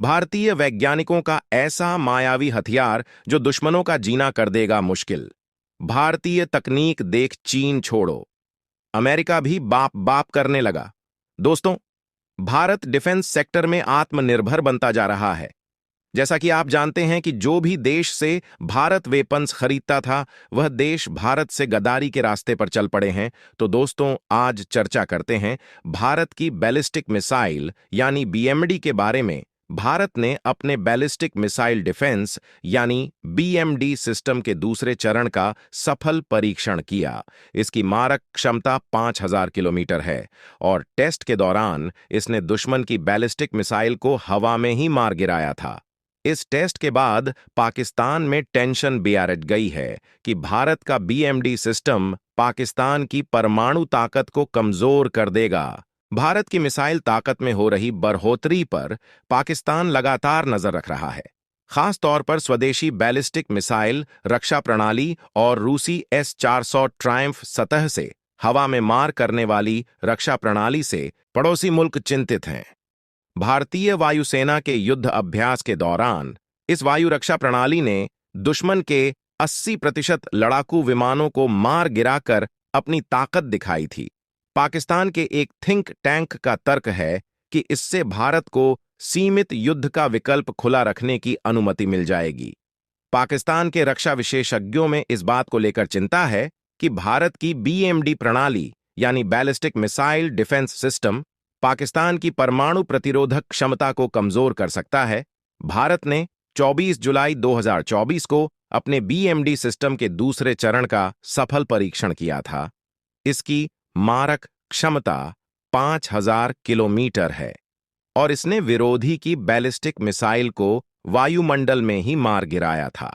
भारतीय वैज्ञानिकों का ऐसा मायावी हथियार जो दुश्मनों का जीना कर देगा मुश्किल। भारतीय तकनीक देख चीन छोड़ो, अमेरिका भी बाप बाप करने लगा। दोस्तों, भारत डिफेंस सेक्टर में आत्मनिर्भर बनता जा रहा है। जैसा कि आप जानते हैं कि जो भी देश से भारत वेपन्स खरीदता था, वह देश भारत से गद्दारी के रास्ते पर चल पड़े हैं। तो दोस्तों, आज चर्चा करते हैं भारत की बैलिस्टिक मिसाइल यानी बीएमडी के बारे में। भारत ने अपने बैलिस्टिक मिसाइल डिफेंस यानी बीएमडी सिस्टम के दूसरे चरण का सफल परीक्षण किया। इसकी मारक क्षमता 5000 किलोमीटर है और टेस्ट के दौरान इसने दुश्मन की बैलिस्टिक मिसाइल को हवा में ही मार गिराया था। इस टेस्ट के बाद पाकिस्तान में टेंशन बियारट गई है कि भारत का बीएमडी सिस्टम पाकिस्तान की परमाणु ताकत को कमजोर कर देगा। भारत की मिसाइल ताकत में हो रही बढ़ोतरी पर पाकिस्तान लगातार नजर रख रहा है, खास तौर पर स्वदेशी बैलिस्टिक मिसाइल रक्षा प्रणाली और रूसी S-400 ट्रायम्फ सतह से हवा में मार करने वाली रक्षा प्रणाली से पड़ोसी मुल्क चिंतित हैं। भारतीय वायुसेना के युद्ध अभ्यास के दौरान इस वायु रक्षा प्रणाली ने दुश्मन के 80% लड़ाकू विमानों को मार गिराकर अपनी ताकत दिखाई थी। पाकिस्तान के एक थिंक टैंक का तर्क है कि इससे भारत को सीमित युद्ध का विकल्प खुला रखने की अनुमति मिल जाएगी। पाकिस्तान के रक्षा विशेषज्ञों में इस बात को लेकर चिंता है कि भारत की बीएमडी प्रणाली यानी ballistic missile defence system Pakistan की परमाणु प्रतिरोधक क्षमता को कमजोर कर सकता है। भारत ने 24 जुलाई 2024 को अपने बीएमडी सिस्टम के दूसरे चरण का सफल परीक्षण किया था। इसकी मारक क्षमता 5000 किलोमीटर है और इसने विरोधी की बैलिस्टिक मिसाइल को वायुमंडल में ही मार गिराया था।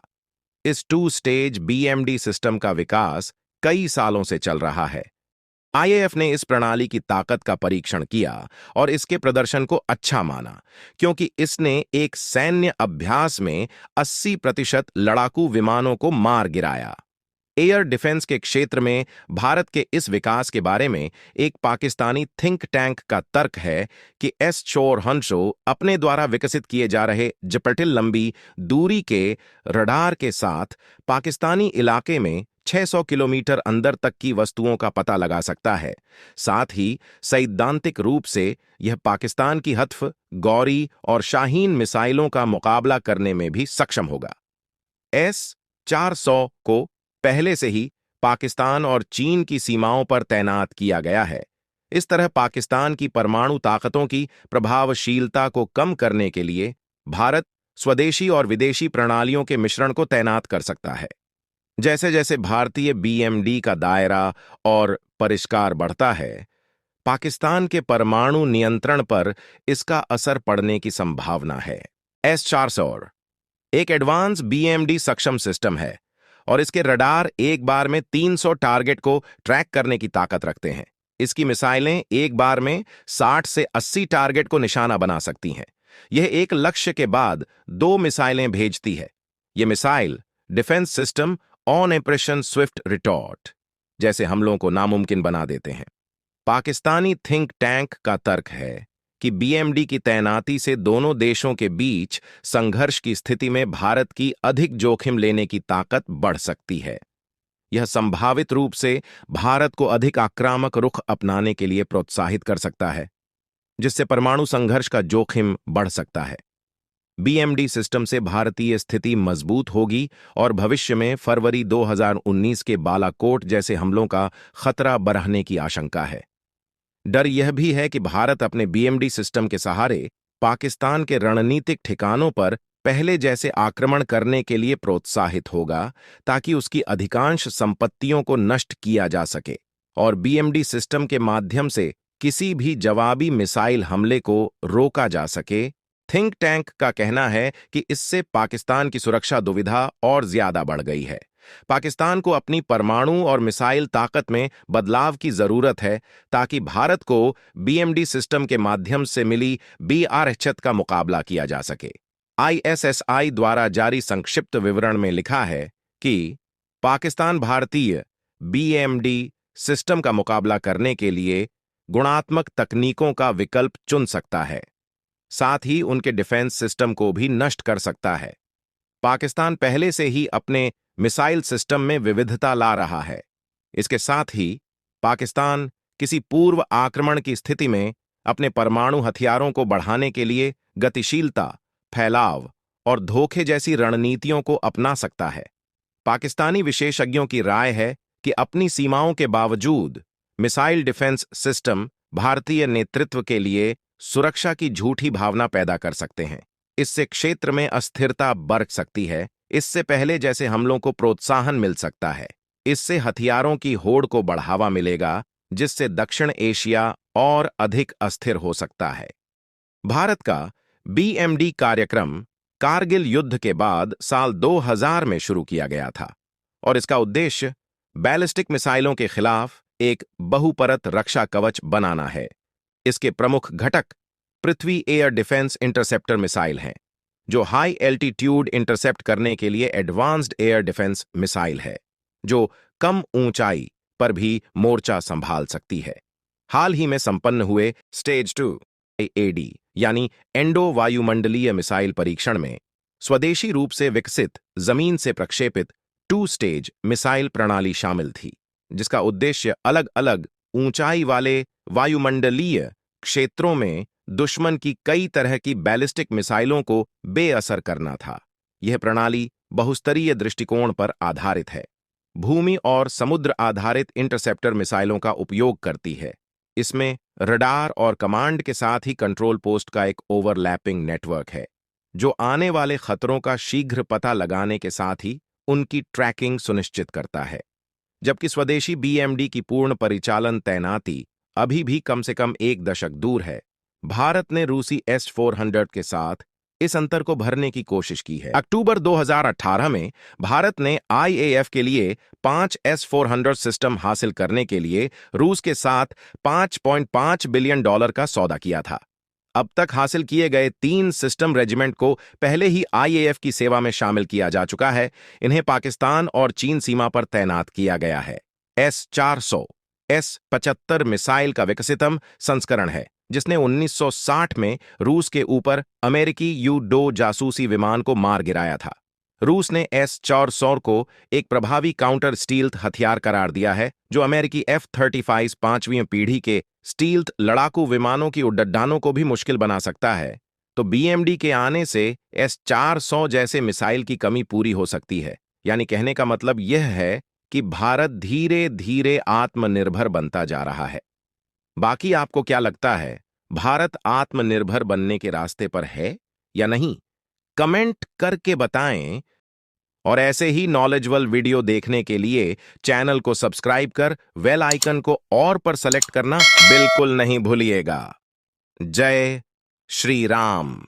इस 2 स्टेज बीएमडी सिस्टम का विकास कई सालों से चल रहा है। आईएएफ ने इस प्रणाली की ताकत का परीक्षण किया और इसके प्रदर्शन को अच्छा माना, क्योंकि इसने एक सैन्य अभ्यास में 80% लड़ाकू विमानों को मार गिराया। एयर डिफेंस के क्षेत्र में भारत के इस विकास के बारे में एक पाकिस्तानी थिंक टैंक का तर्क है कि S-400 अपने द्वारा विकसित किए जा रहे जटिल लंबी दूरी के रडार के साथ पाकिस्तानी इलाके में 600 किलोमीटर अंदर तक की वस्तुओं का पता लगा सकता है। साथ ही सैद्धांतिक रूप से यह पाकिस्तान की हत्फ, गौरी और शाहीन मिसाइलों का मुकाबला करने में भी सक्षम होगा। S-400 को पहले से ही पाकिस्तान और चीन की सीमाओं पर तैनात किया गया है। इस तरह पाकिस्तान की परमाणु ताकतों की प्रभावशीलता को कम करने के लिए भारत स्वदेशी और विदेशी प्रणालियों के मिश्रण को तैनात कर सकता है। जैसे जैसे भारतीय बीएमडी का दायरा और परिष्कार बढ़ता है, पाकिस्तान के परमाणु नियंत्रण पर इसका असर पड़ने की संभावना है। S-400 एक एडवांस बीएमडी सक्षम सिस्टम है और इसके रडार एक बार में 300 टारगेट को ट्रैक करने की ताकत रखते हैं। इसकी मिसाइलें एक बार में 60 से 80 टारगेट को निशाना बना सकती हैं। यह एक लक्ष्य के बाद 2 मिसाइलें भेजती है। यह missile defence system on operation Swift retort जैसे हमलों को नामुमकिन बना देते हैं। पाकिस्तानी थिंक टैंक का तर्क है कि बीएमडी की तैनाती से दोनों देशों के बीच संघर्ष की स्थिति में भारत की अधिक जोखिम लेने की ताकत बढ़ सकती है। यह संभावित रूप से भारत को अधिक आक्रामक रुख अपनाने के लिए प्रोत्साहित कर सकता है, जिससे परमाणु संघर्ष का जोखिम बढ़ सकता है। बीएमडी सिस्टम से भारतीय स्थिति मजबूत होगी और भविष्य में फरवरी 2019 के बालाकोट जैसे हमलों का खतरा बढ़ने की आशंका है। डर यह भी है कि भारत अपने बीएमडी सिस्टम के सहारे पाकिस्तान के रणनीतिक ठिकानों पर पहले जैसे आक्रमण करने के लिए प्रोत्साहित होगा, ताकि उसकी अधिकांश संपत्तियों को नष्ट किया जा सके और बीएमडी सिस्टम के माध्यम से किसी भी जवाबी मिसाइल हमले को रोका जा सके। थिंक टैंक का कहना है कि इससे पाकिस्तान की सुरक्षा दुविधा और ज्यादा बढ़ गई है। पाकिस्तान को अपनी परमाणु और मिसाइल ताकत में बदलाव की जरूरत है, ताकि भारत को बीएमडी सिस्टम के माध्यम से मिली BRH का मुकाबला किया जा सके। ISSI द्वारा जारी संक्षिप्त विवरण में लिखा है कि पाकिस्तान भारतीय बीएमडी सिस्टम का मुकाबला करने के लिए गुणात्मक तकनीकों का विकल्प चुन सकता है। साथ ही उनके डिफेंस सिस्टम को भी नष्ट कर सकता है। पाकिस्तान पहले से ही अपने मिसाइल सिस्टम में विविधता ला रहा है। इसके साथ ही पाकिस्तान किसी पूर्व आक्रमण की स्थिति में अपने परमाणु हथियारों को बढ़ाने के लिए गतिशीलता, फैलाव और धोखे जैसी रणनीतियों को अपना सकता है। पाकिस्तानी विशेषज्ञों की राय है कि अपनी सीमाओं के बावजूद मिसाइल डिफेंस सिस्टम भारतीय नेतृत्व के लिए सुरक्षा की झूठी भावना पैदा कर सकते हैं। इससे क्षेत्र में अस्थिरता बरक सकती है। इससे पहले जैसे हमलों को प्रोत्साहन मिल सकता है। इससे हथियारों की होड़ को बढ़ावा मिलेगा, जिससे दक्षिण एशिया और अधिक अस्थिर हो सकता है। भारत का BMD कार्यक्रम कारगिल युद्ध के बाद साल 2000 में शुरू किया गया था और इसका उद्देश्य बैलिस्टिक मिसाइलों के खिलाफ एक बहुपरत रक्षा कवच बनाना है। इसके प्रमुख घटक पृथ्वी एयर डिफेंस इंटरसेप्टर मिसाइल हैं, जो हाई एल्टीट्यूड इंटरसेप्ट करने के लिए एडवांस्ड एयर डिफेंस मिसाइल है, जो कम ऊंचाई पर भी मोर्चा संभाल सकती है। हाल ही में संपन्न हुए स्टेज 2 AD यानी एंडो वायुमंडलीय मिसाइल परीक्षण में स्वदेशी रूप से विकसित जमीन से प्रक्षेपित 2 स्टेज मिसाइल प्रणाली शामिल थी, जिसका उद्देश्य अलग अलग ऊंचाई वाले वायुमंडलीय क्षेत्रों में दुश्मन की कई तरह की बैलिस्टिक मिसाइलों को बेअसर करना था। यह प्रणाली बहुस्तरीय दृष्टिकोण पर आधारित है, भूमि और समुद्र आधारित इंटरसेप्टर मिसाइलों का उपयोग करती है। इसमें रडार और कमांड के साथ ही कंट्रोल पोस्ट का एक ओवरलैपिंग नेटवर्क है, जो आने वाले खतरों का शीघ्र पता लगाने के साथ ही उनकी ट्रैकिंग सुनिश्चित करता है। जबकि स्वदेशी BMD की पूर्ण परिचालन तैनाती अभी भी कम से कम 1 दशक दूर है, भारत ने रूसी S-400 के साथ इस अंतर को भरने की कोशिश की है। अक्टूबर 2018 में भारत ने IAF के लिए 5 S-400 सिस्टम हासिल करने के लिए रूस के साथ $5.5 बिलियन का सौदा किया था। अब तक हासिल किए गए 3 सिस्टम रेजिमेंट को पहले ही IAF की सेवा में शामिल किया जा चुका है। इन्हें पाकिस्तान और चीन सीमा पर तैनात किया गया है। S-400 S-75 मिसाइल का विकसितम संस्करण है, जिसने 1960 में रूस के ऊपर अमेरिकी U-2 जासूसी विमान को मार गिराया था। रूस ने S-400 को एक प्रभावी काउंटर स्टील्थ हथियार करार दिया है, जो अमेरिकी F-35 5वीं पीढ़ी के स्टील्थ लड़ाकू विमानों की उड़ानों को भी मुश्किल बना सकता है। तो BMD के आने से S-400 जैसे मिसाइल की कमी पूरी हो सकती है। यानी कहने का मतलब यह है कि भारत धीरे धीरे आत्मनिर्भर बनता जा रहा है। बाकी आपको क्या लगता है, भारत आत्मनिर्भर बनने के रास्ते पर है या नहीं? कमेंट करके बताएं। और ऐसे ही नॉलेजबल वीडियो देखने के लिए चैनल को सब्सक्राइब कर बेल आइकन को और पर सेलेक्ट करना बिल्कुल नहीं भूलिएगा। जय श्री राम।